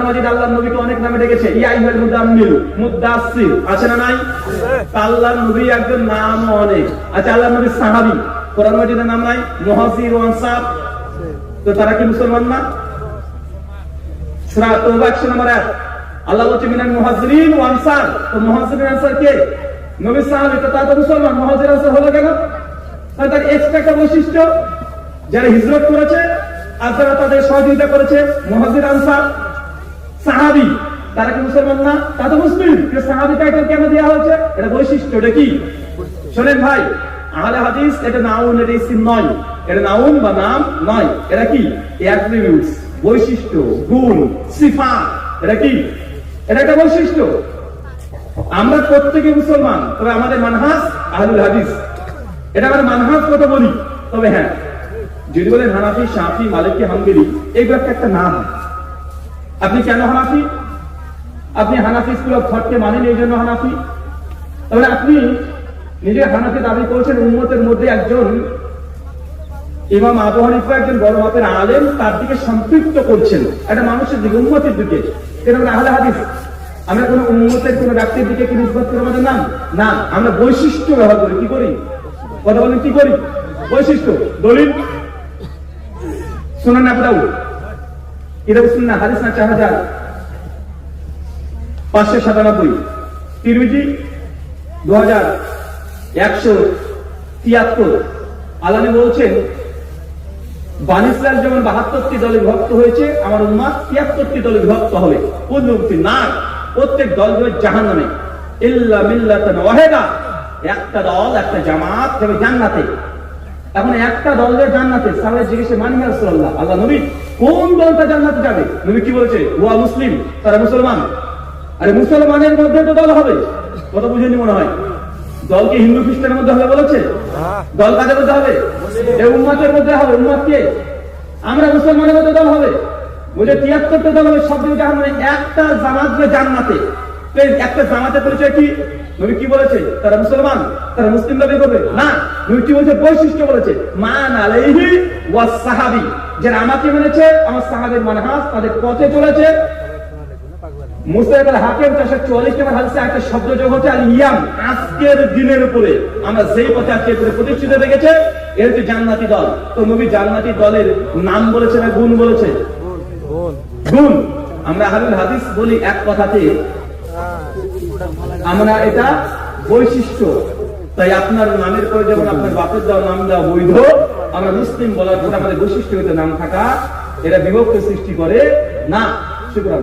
মাজিদ আল্লাহর নবীকে অনেক নামে ডেকেছে, ইয়া আইয়ুহাল মুদাম্মিল, মুদাসসির, আছে না নাই? আল্লাহর নবী একজন নাম অনেক। আচ্ছা, আল্লাহর নবীর সাহাবী কোরআন মাজিদের নাম নাই? মুহাজির ও আনসার, তো তারা কি মুসলমান না? সূরা তাওবা 100 নম্বর আয়াত আল্লাহ বলছে মিনাল মুহাজিরিন ওয়া আনসার। তো মুহাজিরিন আনসার কে? নবীর সাহাবী, তো তারা তো মুসলমান। মুহাজির আনসার হলো কেন? কারণ তার এক্সট্রা একটা বৈশিষ্ট্য, যারা হিজরত করেছে আর যারা তাদের সহযোগিতা করেছে, মুহাজির আনসার সাহাবী, তারা কি মুসলমান না? তা তো মুসলিম। সাহাবী টাইটেল কেন দেওয়া হয়েছে? এটা বৈশিষ্ট্য। এটা কি? শোনেন ভাই, আহলে হাদিস এটা নাউন, এটা ইসম নয়। এটা নাউন বা নাম নয়, এটা কি? অ্যাট্রিবিউটস, বৈশিষ্ট্য, গুণ, সিফাত। এটা কি? এটা একটা বৈশিষ্ট্য। আমরা প্রত্যেকে মুসলমান, তবে আমাদের মানহাজ আহলুল হাদিস। এটা আমরা মানহাজ কথা বলি, তবে হ্যাঁ, যদি বলেন হানাফি, শাফি, মালিকি, হাম্বলি, এইগুলো একটা নাম। আপনি কেন হানাফি? আপনি হানাফি স্কুল অফ থটকে মানেন, এই জন্য হানাফি। তাহলে আপনি নিজে হানাফি দাবি করছেন, উম্মতের মধ্যে একজন ইমাম আবু হানিফা একজন বড় মাপের আলেম, তার দিকে সম্পৃক্ত করছেন একটা মানুষের দিকে, উম্মতের দিকে। এটা আমরা আহলে হাদিস। আমরা কোন উম্মতের কোন ব্যক্তির দিকে কি নিসবত করে আমাদের নাম না, আমরা বৈশিষ্ট্য ব্যবহার করি। কি করি? কথা বলেন, কি করি? বৈশিষ্ট্য। দলিল সুনান আবু দাউদ, কিতাব সুন্নাহ, হাদিস না 4597, তিরমিজি 2173। আল্লাহ বলছেন, বানী ইসরাইল যেমন 72টি দলে বিভক্ত হয়েছে, আমার উম্মাত 73টি দলে বিভক্ত হবে। কুল্লুহুম নার, প্রত্যেক দল যাবে জাহান্নামে, ইল্লা মিল্লাতান ওয়াহিদা, একটা দল, একটা জামাত যাবে জান্নাতে। এখন একটা দল যাবে জান্নাতে। সাহাবায়ে জিজ্ঞেসে, মান ইয়া রাসূলুল্লাহ, আল্লাহ নবী কোন দলটা জান্নাতে যাবে? নবী কি বলেছে? ওয়া মুসলিম, তারা মুসলমান। আরে মুসলমানের মধ্যে তো দল হবে, কত বুঝেনি মনে হয়? দল কি হিন্দু খ্রিস্টানের মধ্যে হবে বলেছে? দল কাদের মধ্যে হবে? এই উম্মতের মধ্যে হবে। উম্মত কে? আমরা মুসলমানের মধ্যে দল হবে। বুঝে 73টা দল হবে, সব দিকে জাহান্নামে। একটা জামাত যাবে জান্নাতে। একটা জামাতের পরিচয় কি? নবী কি বলেছে? তারা মুসলমান, তারা মুসলিম দাবি করবে না। নবী কি বলেছে? বৈশিষ্ট্য বলেছে, মান আলাইহি ওয়াস সাহাবী, যারা আমাকে মেনেছে, আমার সাহাবীর মানহাজ, তাদের পথে চলেছে। মুসাইব আল হাকিম 444 নম্বর হাদিসে একটা শব্দ যোগ হচ্ছে আল ইয়াম, আজকের দিনের উপরে আমরা যেই পথে আজকে প্রতিষ্ঠিত দেখেছে, এর হচ্ছে জান্নাতি দল। তো নবী জান্নাতি দলের নাম বলেছে না গুণ বলেছে? গুণ। আমরা আহলুল হাদিস বলি এক কথাতে, আমরা এটা বৈশিষ্ট্য। তাই আপনার নামের পরে যেমন আপনার বাপের দেওয়া নাম দেওয়া বৈধ, আমরা মুসলিম বলার পরে আমাদের বৈশিষ্ট্য নাম থাকা, এটা বিভক্ত সৃষ্টি করে না। শুকরান।